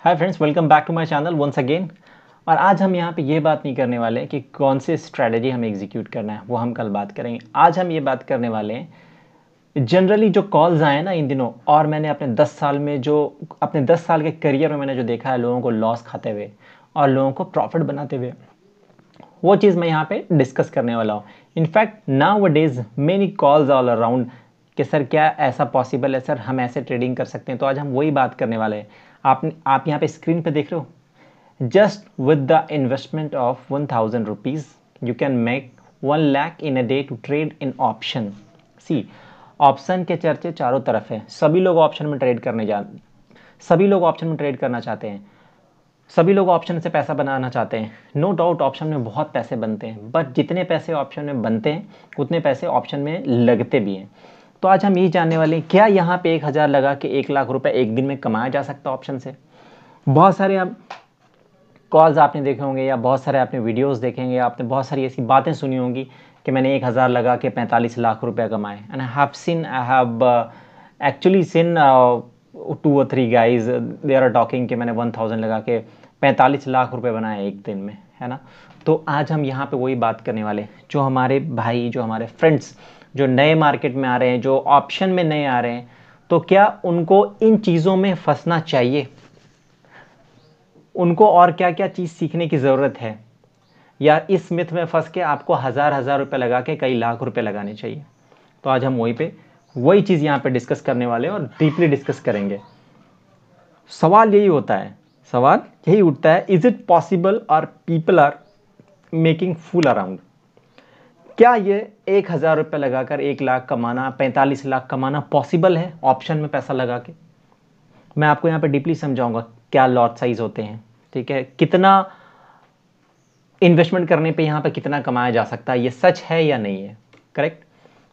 Hi friends, welcome back to my channel once again. और आज हम यहाँ पे ये बात नहीं करने वाले कि कौन सी स्ट्रेटजी हमें एग्जीक्यूट करना है, वो हम कल बात करेंगे। आज हम ये बात करने वाले हैं जनरली जो कॉल्स आए ना इन दिनों, और मैंने अपने 10 साल के करियर में मैंने जो देखा है लोगों को लॉस खाते हुए और लोगों को प्रॉफिट बनाते हुए, वो चीज़ मैं यहाँ पे डिस्कस करने वाला हूँ। In fact now days many calls all around कि सर क्या ऐसा पॉसिबल है, सर हम ऐसे ट्रेडिंग कर सकते हैं। तो आज हम वही बात करने वाले हैं। आप यहाँ पे स्क्रीन पे देख रहे हो, just with the investment of 1000 rupees you can make 1 lakh in a day to trade in option। सी ऑप्शन के चर्चे चारों तरफ है। सभी लोग ऑप्शन में ट्रेड करना चाहते हैं। सभी लोग ऑप्शन से पैसा बनाना चाहते हैं। नो डाउट ऑप्शन में बहुत पैसे बनते हैं, बट जितने पैसे ऑप्शन में बनते हैं उतने पैसे ऑप्शन में लगते भी हैं। तो आज हम ये जानने वाले हैं, क्या यहाँ पे 1000 लगा के 1 लाख रुपए एक दिन में कमाया जा सकता है ऑप्शन से। बहुत सारे आप कॉल्स आपने देखे होंगे या बहुत सारे आपने वीडियोस देखेंगे, आपने बहुत सारी ऐसी बातें सुनी होंगी कि मैंने 1000 लगा के 45 लाख रुपए कमाए। And I have actually seen 2 or 3 guys they are talking कि मैंने 1000 लगा के 45 लाख रुपए बनाए एक दिन में, है ना। तो आज हम यहाँ पे वही बात करने वाले, जो हमारे भाई, जो हमारे फ्रेंड्स जो नए मार्केट में आ रहे हैं, जो ऑप्शन में नए आ रहे हैं, तो क्या उनको इन चीज़ों में फंसना चाहिए, उनको और क्या क्या चीज़ सीखने की ज़रूरत है, या इस मिथ में फंस के आपको हज़ार रुपए लगा के कई लाख रुपए लगाने चाहिए। तो आज हम वही चीज़ यहाँ पे डिस्कस करने वाले हैं और डीपली डिस्कस करेंगे। सवाल यही उठता है, इज इट पॉसिबल और people are making fool around. क्या ये 1000 रुपये लगाकर 1 लाख कमाना, 45 लाख कमाना पॉसिबल है ऑप्शन में पैसा लगा के। मैं आपको यहाँ पे डीपली समझाऊंगा क्या लॉट साइज होते हैं, ठीक है, कितना इन्वेस्टमेंट करने पे यहाँ पे कितना कमाया जा सकता है, ये सच है या नहीं है, correct.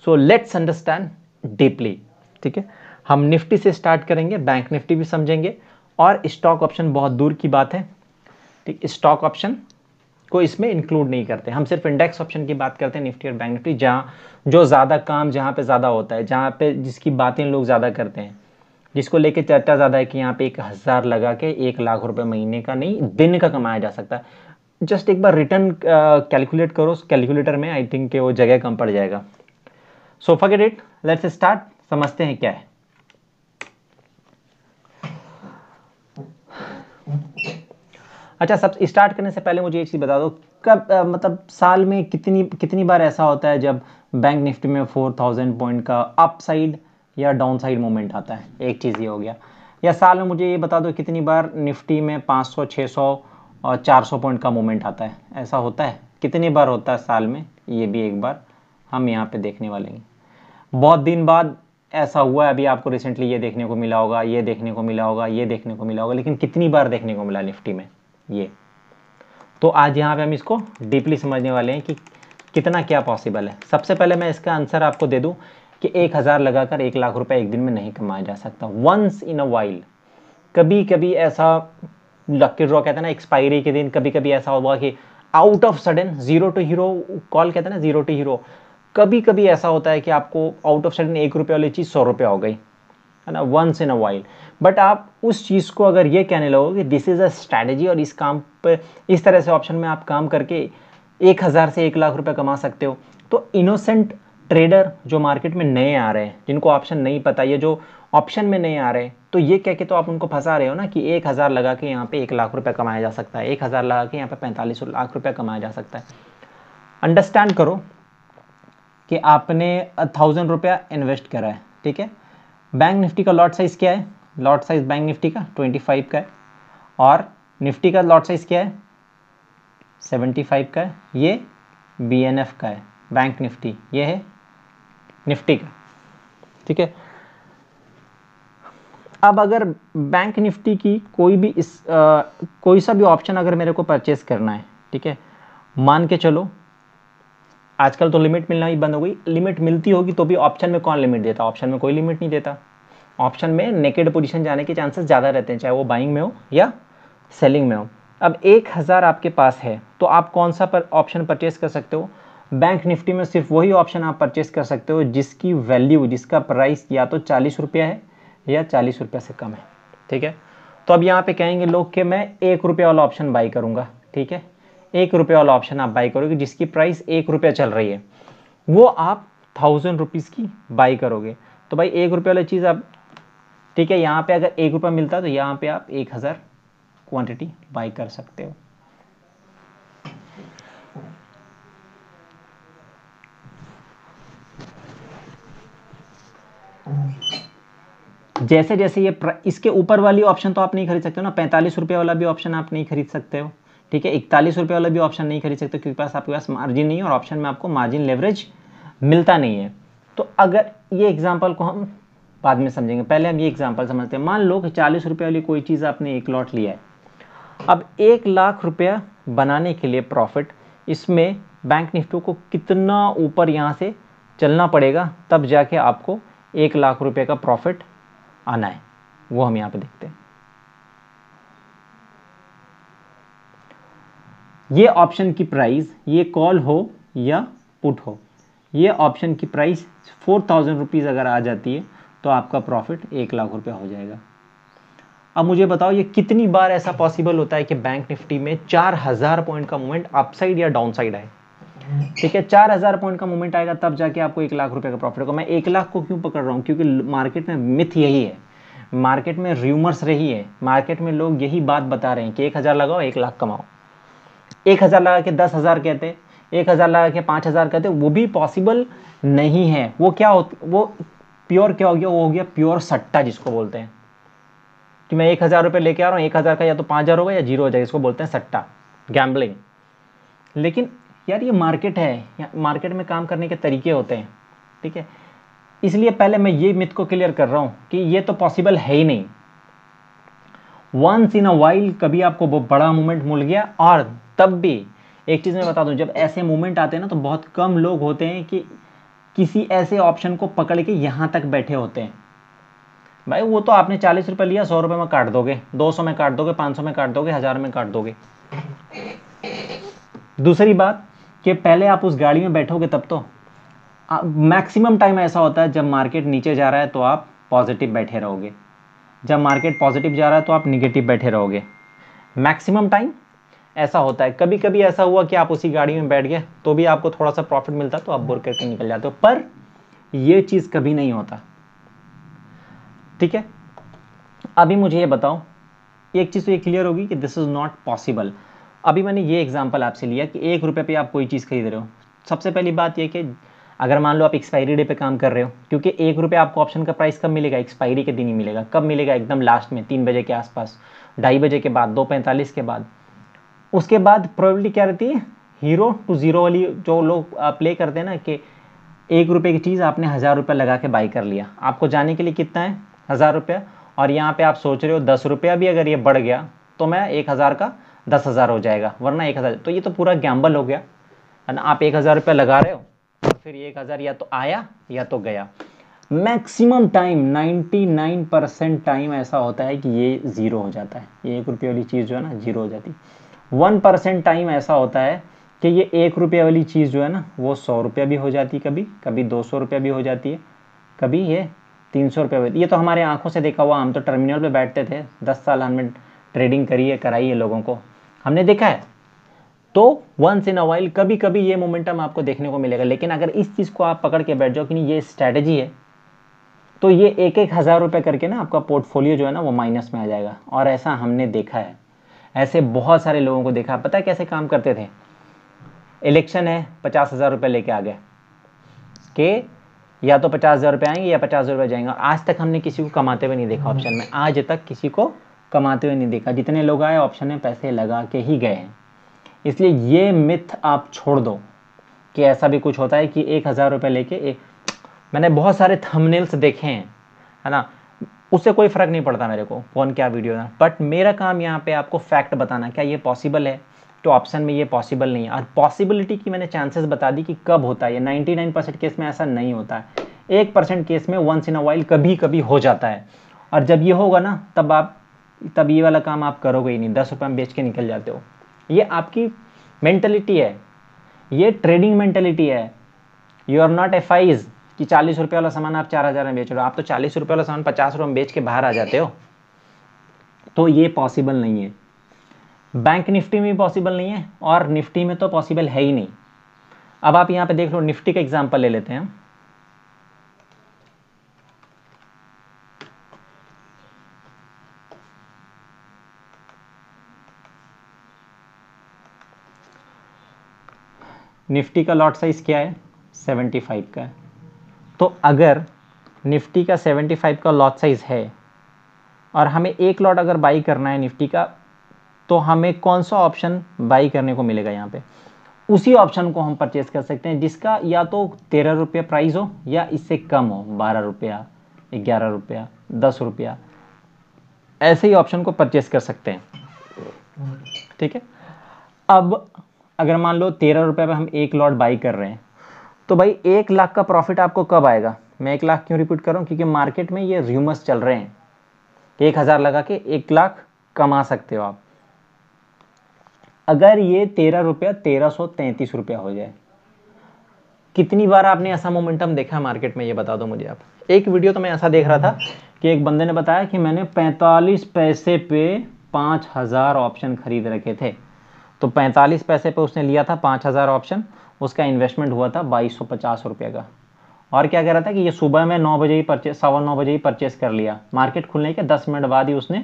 So let's understand deeply, ठीक है। हम निफ्टी से स्टार्ट करेंगे, बैंक निफ्टी भी समझेंगे, और स्टॉक ऑप्शन बहुत दूर की बात है, ठीक। स्टॉक ऑप्शन को इसमें इंक्लूड नहीं करते, हम सिर्फ इंडेक्स ऑप्शन की बात करते हैं, निफ्टी और बैंक निफ्टी, जहाँ जो ज़्यादा काम जहाँ पे ज़्यादा होता है, जहाँ पे जिसकी बातें लोग ज़्यादा करते हैं, जिसको लेके चर्चा ज़्यादा है कि यहाँ पे 1000 लगा के 1 लाख रुपए महीने का नहीं, दिन का कमाया जा सकता है। जस्ट एक बार रिटर्न कैलकुलेट करो कैलकुलेटर में, आई थिंक वो जगह कम पड़ जाएगा। So forget it, let's start, समझते हैं क्या है। अच्छा, सब स्टार्ट करने से पहले मुझे एक चीज़ बता दो, कब मतलब साल में कितनी बार ऐसा होता है जब बैंक निफ्टी में 4000 पॉइंट का अप साइड या डाउन साइड मूवमेंट आता है। एक चीज़ ये हो गया। या साल में मुझे ये बता दो कितनी बार निफ्टी में 500, 600 और 400 पॉइंट का मूवमेंट आता है। ऐसा होता है, कितनी बार होता है साल में, ये भी एक बार हम यहाँ पे देखने वाले हैं। बहुत दिन बाद ऐसा हुआ है, अभी आपको रिसेंटली ये देखने को मिला होगा, ये देखने को मिला होगा, ये देखने को मिला होगा, लेकिन कितनी बार देखने को मिला निफ्टी में ये। तो आज यहाँ पे हम इसको डीपली समझने वाले हैं कि कितना क्या पॉसिबल है। सबसे पहले मैं इसका आंसर आपको दे दूँ कि 1000 लगाकर 1 लाख रुपए एक दिन में नहीं कमाया जा सकता। वंस इन अ वाइल, कभी कभी ऐसा लकी ड्रॉ कहते हैं ना, एक्सपायरी के दिन कभी कभी ऐसा हुआ कि out of sudden zero to hero call कहते हैं ना, जीरो टू हीरो, कभी कभी ऐसा होता है कि आपको आउट ऑफ सडन 1 रुपये वाली चीज़ 100 रुपये हो गई, है ना, once in a while. But आप उस चीज़ को अगर ये कहने लगोगे दिस इज़ अ स्ट्रैटेजी, और इस काम पे इस तरह से ऑप्शन में आप काम करके 1000 से 1 लाख रुपए कमा सकते हो, तो इनोसेंट ट्रेडर जो मार्केट में नए आ रहे हैं, जिनको ऑप्शन नहीं पता, ये जो ऑप्शन में नए आ रहे हैं, तो ये कह के तो आप उनको फंसा रहे हो ना कि 1000 लगा के यहाँ पे 1 लाख रुपए कमाया जा सकता है, 1000 लगा के यहाँ पे 45 लाख रुपए कमाया जा सकता है। अंडरस्टैंड करो कि आपने 1000 रुपया इन्वेस्ट करा है, ठीक है। बैंक निफ्टी का लॉट साइज क्या है, लॉट साइज बैंक निफ्टी का 25 का है, और निफ्टी का लॉट साइज क्या है 75 का है। ये BNF का है, बैंक निफ्टी, ये है निफ्टी का, ठीक है। अब अगर बैंक निफ्टी की कोई सा भी ऑप्शन अगर मेरे को परचेस करना है, ठीक है, मान के चलो आजकल तो लिमिट मिलना ही बंद हो गई, लिमिट मिलती होगी तो भी ऑप्शन में कौन लिमिट देता, ऑप्शन में कोई लिमिट नहीं देता। ऑप्शन में नेकेड पोजीशन जाने के चांसेस ज़्यादा रहते हैं, चाहे वो बाइंग में हो या सेलिंग में हो। अब 1000 आपके पास है तो आप कौन सा ऑप्शन परचेस कर सकते हो, बैंक निफ्टी में सिर्फ वही ऑप्शन आप परचेस कर सकते हो जिसकी वैल्यू, जिसका प्राइस या तो 40 रुपया है या 40 रुपये से कम है, ठीक है। तो तो अब यहाँ पे कहेंगे लोग कि मैं 1 रुपये वाला ऑप्शन बाई करूँगा, ठीक है, 1 रुपये वाला ऑप्शन आप बाई करोगे जिसकी प्राइस 1 रुपया चल रही है, वो आप 1000 रुपीज़ की बाई करोगे। तो भाई 1 रुपये वाली चीज़ आप, ठीक है, यहाँ पे अगर 1 रुपया मिलता तो यहाँ पे आप 1000 क्वांटिटी बाई कर सकते हो। जैसे जैसे ये इसके ऊपर वाली ऑप्शन तो आप नहीं खरीद सकते हो ना, 45 रुपये वाला भी ऑप्शन आप नहीं खरीद सकते हो, ठीक है, 41 रुपये वाला भी ऑप्शन नहीं खरीद सकते क्योंकि आपके पास मार्जिन नहीं है और ऑप्शन में आपको मार्जिन लेवरेज मिलता नहीं है। तो अगर ये एग्जाम्पल को हम बाद में समझेंगे, पहले हम ये एग्जाम्पल समझते हैं। मान लो कि 40 रुपये वाली कोई चीज़ आपने एक लॉट लिया है, अब 1 लाख रुपया बनाने के लिए प्रॉफिट, इसमें बैंक निफ्टी को कितना ऊपर यहाँ से चलना पड़ेगा तब जाके आपको 1 लाख रुपये का प्रॉफिट आना है, वो हम यहाँ पे देखते हैं। ये ऑप्शन की प्राइस, ये कॉल हो या पुट हो, ये ऑप्शन की प्राइस 4000 रुपीज़ अगर आ जाती है तो आपका प्रॉफिट 1 लाख रुपया हो जाएगा। अब मुझे बताओ ये कितनी बार ऐसा पॉसिबल होता है कि बैंक निफ्टी में 4000 पॉइंट का मूवमेंट अपसाइड या डाउनसाइड आए, ठीक है, 4000 पॉइंट का मूवमेंट आएगा तब जाके आपको 1 लाख रुपए का प्रॉफिट होगा। मैं 1 लाख को क्यों पकड़ रहा हूँ, क्योंकि मार्केट में मिथ यही है, मार्केट में र्यूमर्स रही है, मार्केट में लोग यही बात बता रहे हैं कि 1000 लगाओ 1 लाख कमाओ। 1000 लगा के 10,000 कहते, 1000 लगा के 5000 कहते, वो भी पॉसिबल नहीं है। वो क्या होता, वो प्योर क्या हो गया, वो हो गया प्योर सट्टा जिसको बोलते हैं, कि मैं 1000 रुपये लेके आ रहा हूँ, 1000 का या तो 5000 होगा या 0 हो जाएगा, इसको बोलते हैं सट्टा, गैम्बलिंग। लेकिन यार ये मार्केट है, मार्केट में काम करने के तरीके होते हैं, ठीक है, इसलिए पहले मैं ये मिथ को क्लियर कर रहा हूँ कि ये तो पॉसिबल है ही नहीं। वंस इन अ वाइल कभी आपको वो बड़ा मूवमेंट मिल गया, और तब भी एक चीज़ मैं बता दूं, जब ऐसे मूवमेंट आते हैं ना तो बहुत कम लोग होते हैं कि किसी ऐसे ऑप्शन को पकड़ के यहाँ तक बैठे होते हैं। भाई वो तो आपने 40 रुपये लिया, 100 रुपये में काट दोगे, 200 में काट दोगे, 500 में काट दोगे, 1000 में काट दोगे। दूसरी बात कि पहले आप उस गाड़ी में बैठोगे तब तो मैक्सिमम टाइम ऐसा होता है जब मार्केट नीचे जा रहा है तो आप पॉजिटिव बैठे रहोगे, जब मार्केट पॉजिटिव जा रहा है तो आप निगेटिव बैठे रहोगे, मैक्सिमम टाइम ऐसा होता है। कभी कभी ऐसा हुआ कि आप उसी गाड़ी में बैठ गए तो भी आपको थोड़ा सा प्रॉफिट मिलता तो आप बोर करके निकल जाते हो, पर ये चीज़ कभी नहीं होता, ठीक है। अभी मुझे ये बताओ, एक चीज़ तो ये क्लियर होगी कि दिस इज़ नॉट पॉसिबल। अभी मैंने ये एग्जांपल आपसे लिया कि 1 रुपये पे आप कोई चीज़ खरीद रहे हो। सबसे पहली बात ये कि अगर मान लो आप एक्सपायरी डे पे काम कर रहे हो, क्योंकि 1 रुपये आपको ऑप्शन का प्राइस कब मिलेगा, एक्सपायरी के दिन ही मिलेगा। कब मिलेगा, एकदम लास्ट में 3 बजे के आसपास, 2:30 बजे के बाद, 2:45 के बाद। उसके बाद प्रोबेबिलिटी क्या रहती है, 0 to 0 वाली, जो लोग प्ले करते हैं ना कि 1 रुपये की चीज़ आपने 1000 रुपये लगा के बाई कर लिया, आपको जाने के लिए कितना है 1000 रुपये, और यहाँ पे आप सोच रहे हो 10 रुपया भी अगर ये बढ़ गया तो मैं 1000 का 10,000 हो जाएगा, वरना 1000, तो ये तो पूरा गैम्बल हो गया है ना। आप 1000 रुपये लगा रहे हो और फिर 1000 या तो आया या तो गया। मैक्सिमम टाइम 99% टाइम ऐसा होता है कि ये 0 हो जाता है, ये 1 रुपये वाली चीज़ जो है ना 0 हो जाती है। 1% टाइम ऐसा होता है कि ये 1 रुपये वाली चीज़ जो है ना वो 100 रुपया भी हो जाती है, कभी कभी 200 रुपया भी हो जाती है, कभी ये 300 रुपये। ये तो हमारे आंखों से देखा हुआ, हम तो टर्मिनल पे बैठते थे, 10 साल हमने ट्रेडिंग करी है, कराई है, लोगों को हमने देखा है। तो वंस इन अ वाइल कभी कभी ये मोमेंटम आपको देखने को मिलेगा, लेकिन अगर इस चीज़ को आप पकड़ के बैठ जाओ कि नहीं ये स्ट्रैटेजी है, तो ये 1,000 रुपये करके ना आपका पोर्टफोलियो जो है ना वो माइनस में आ जाएगा। और ऐसा हमने देखा है, ऐसे बहुत सारे लोगों को देखा। पता है कैसे काम करते थे, इलेक्शन है 50,000 रुपये लेके आ गए कि या तो 50,000 रुपये आएंगे या 50,000 रुपये जाएंगे। आज तक हमने किसी को कमाते हुए नहीं देखा ऑप्शन में, आज तक किसी को कमाते हुए नहीं देखा। जितने लोग आए ऑप्शन में पैसे लगा के ही गए हैं। इसलिए ये मिथ आप छोड़ दो कि ऐसा भी कुछ होता है कि 1,000 रुपये लेके मैंने बहुत सारे थंबनेल्स देखे हैं, है ना, उससे कोई फ़र्क नहीं पड़ता मेरे को कौन क्या वीडियो है, बट मेरा काम यहाँ पे आपको फैक्ट बताना, क्या ये पॉसिबल है, तो ऑप्शन में ये पॉसिबल नहीं है। और पॉसिबिलिटी की मैंने चांसेस बता दी कि कब होता है। ये 99% केस में ऐसा नहीं होता है, 1% केस में वंस इन अ वाइल कभी कभी हो जाता है। और जब ये होगा ना तब ये वाला काम आप करोगे ही नहीं, 10 रुपये में बेच के निकल जाते हो। ये आपकी मेंटलिटी है, ये ट्रेडिंग मेंटलिटी है। यू आर नॉट ए फाइज कि 40 रुपये वाला सामान आप 4000 में बेच रहे हो। आप तो 40 रुपये वाला सामान 50 रुपये में बेच के बाहर आ जाते हो। तो ये पॉसिबल नहीं है। बैंक निफ्टी में भी पॉसिबल नहीं है और निफ्टी में तो पॉसिबल है ही नहीं। अब आप यहां पे देख लो, निफ्टी का एग्जांपल ले लेते हैं। निफ्टी का लॉट साइज क्या है? 75 का है। तो अगर निफ्टी का 75 का लॉट साइज है और हमें एक लॉट अगर बाई करना है निफ्टी का, तो हमें कौन सा ऑप्शन बाई करने को मिलेगा? यहाँ पे उसी ऑप्शन को हम परचेस कर सकते हैं जिसका या तो 13 रुपये प्राइस हो या इससे कम हो, 12 रुपया, 11 रुपया, 10 रुपया, ऐसे ही ऑप्शन को परचेस कर सकते हैं। ठीक है। अब अगर मान लो 13 रुपये पे हम एक लॉट बाई कर रहे हैं, तो भाई 1 लाख का प्रॉफिट आपको कब आएगा? मैं 1 लाख क्यों रिपीट कर रहा हूँ? क्योंकि मार्केट में ये रूमर्स चल रहे हैं कि 1000 लगा के 1 लाख कमा सकते हो आप। अगर ये 13 रुपया 1333 रुपया हो जाए, कितनी बार आपने ऐसा मोमेंटम देखा है मार्केट में, ये बता दो मुझे आप। एक वीडियो तो मैं ऐसा देख रहा था कि एक बंदे ने बताया कि मैंने 45 पैसे पे 5000 ऑप्शन खरीद रखे थे। तो 45 पैसे पे उसने लिया था 5000 ऑप्शन, उसका इन्वेस्टमेंट हुआ था 2250 रुपये का। और क्या कह रहा था कि ये सुबह में 9 बजे ही परचेस, 9:15 बजे ही परचेस कर लिया, मार्केट खुलने के 10 मिनट बाद ही उसने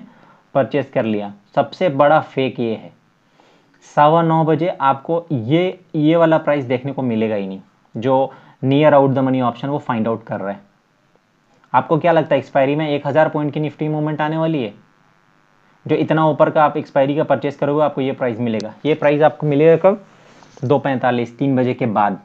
परचेस कर लिया। सबसे बड़ा फेक ये है, 9:15 बजे आपको ये वाला प्राइस देखने को मिलेगा ही नहीं जो near out the money option वो फाइंड आउट कर रहा है। आपको क्या लगता है एक्सपायरी में 1000 पॉइंट की निफ्टी मूवमेंट आने वाली है? जो इतना ऊपर का आप एक्सपायरी का परचेस करोगे आपको ये प्राइस मिलेगा। ये प्राइस आपको मिलेगा कब? 2:45, 3 बजे के बाद।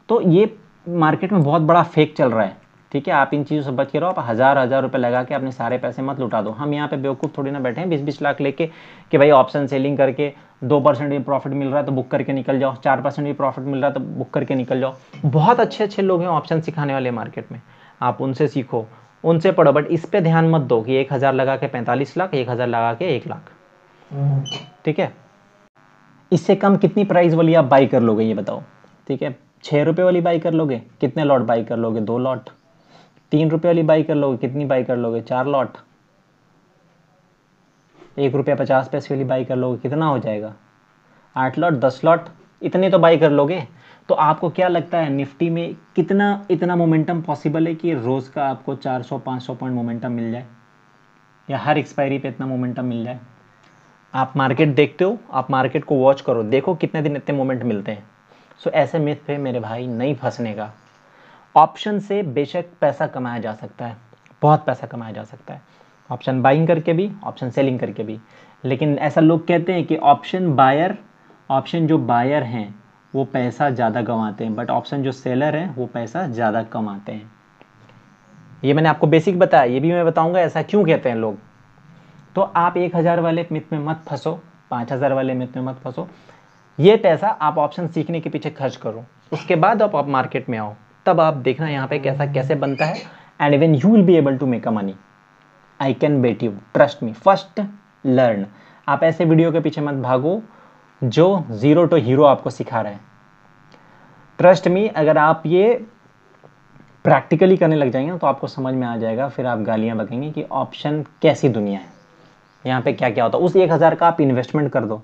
तो ये मार्केट में बहुत बड़ा फेक चल रहा है। ठीक है, आप इन चीज़ों से बच के रहो। आप हज़ार रुपए लगा के अपने सारे पैसे मत लुटा दो। हम यहाँ पे बेवकूफ़ थोड़ी ना बैठे हैं 20-20 लाख लेके कि भाई ऑप्शन सेलिंग करके 2% भी प्रॉफिट मिल रहा है तो बुक करके निकल जाओ, 4% भी प्रॉफिट मिल रहा है तो बुक करके निकल जाओ। बहुत अच्छे लोग हैं ऑप्शन सिखाने वाले मार्केट में, आप उनसे सीखो, उनसे पढ़ो, बट इस पर ध्यान मत दो कि 1000 लगा के 45 लाख, 1000 लगा के 1 लाख। ठीक है, इससे कम कितनी प्राइस वाली आप बाई कर लोगे ये बताओ? ठीक है, 6 रुपये वाली बाई कर लोगे, कितने लॉट बाई कर लोगे? 2 लॉट। 3 रुपये वाली बाई कर लोगे, कितनी बाई कर लोगे? 4 लॉट। 1 रुपया 50 पैसे वाली बाई कर लोगे, कितना हो जाएगा? 8 लॉट, 10 लॉट, इतने तो बाई कर लोगे। तो आपको क्या लगता है निफ्टी में कितना इतना मोमेंटम पॉसिबल है कि रोज़ का आपको 400-500 पॉइंट मोमेंटम मिल जाए, या हर एक्सपायरी पे इतना मोमेंटम मिल जाए? आप मार्केट देखते हो, आप मार्केट को वॉच करो, देखो कितने दिन इतने मोमेंट मिलते हैं। सो ऐसे मिथ पे मेरे भाई नहीं फंसने का। ऑप्शन से बेशक पैसा कमाया जा सकता है, बहुत पैसा कमाया जा सकता है, ऑप्शन बाइंग करके भी, ऑप्शन सेलिंग करके भी। लेकिन ऐसा लोग कहते हैं कि ऑप्शन जो बायर हैं वो पैसा ज़्यादा कमाते हैं, बट ऑप्शन जो सेलर हैं वो पैसा ज़्यादा कमाते हैं। ये मैंने आपको बेसिक बताया, ये भी मैं बताऊंगा ऐसा क्यों कहते हैं लोग। तो आप 1000 वाले मिथ में मत फंसो, 5000 वाले मिथ में मत फंसो। ये पैसा आप ऑप्शन सीखने के पीछे खर्च करो, उसके बाद आप मार्केट में आओ, तब आप देखना यहाँ पे कैसे बनता है। And even you will be able to make a money, I can bet you, trust me. First learn. आप ऐसे वीडियो के पीछे मत भागो जो 0 टू हीरो आपको सिखा रहे हैं। ट्रस्ट मी, अगर आप ये प्रैक्टिकली करने लग जाएंगे तो आपको समझ में आ जाएगा, फिर आप गालियां बकेंगे कि ऑप्शन कैसी दुनिया है, यहाँ पे क्या क्या होता है। उस 1000 का आप इन्वेस्टमेंट कर दो,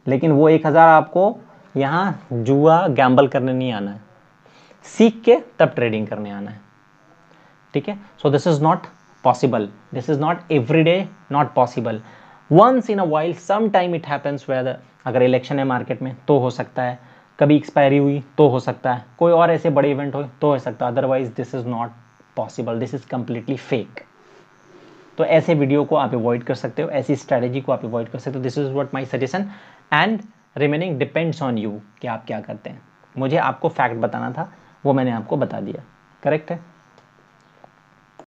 लेकिन वो 1000 आपको यहाँ जुआ गैम्बल करने नहीं आना है, सीख के तब ट्रेडिंग करने आना है। ठीक है, so this is not possible, this is not everyday, not possible, once in a while, some time it happens. Whether अगर इलेक्शन है मार्केट में तो हो सकता है, कभी एक्सपायरी हुई तो हो सकता है, कोई और ऐसे बड़े इवेंट हो तो हो सकता है, otherwise this is not possible, this is completely fake. तो ऐसे वीडियो को आप अवॉइड कर सकते हो, ऐसी स्ट्रैटेजी को आप अवॉइड कर सकते हो। This is what my suggestion, and remaining depends on you कि आप क्या करते हैं। मुझे आपको फैक्ट बताना था, वो मैंने आपको बता दिया। करेक्ट है?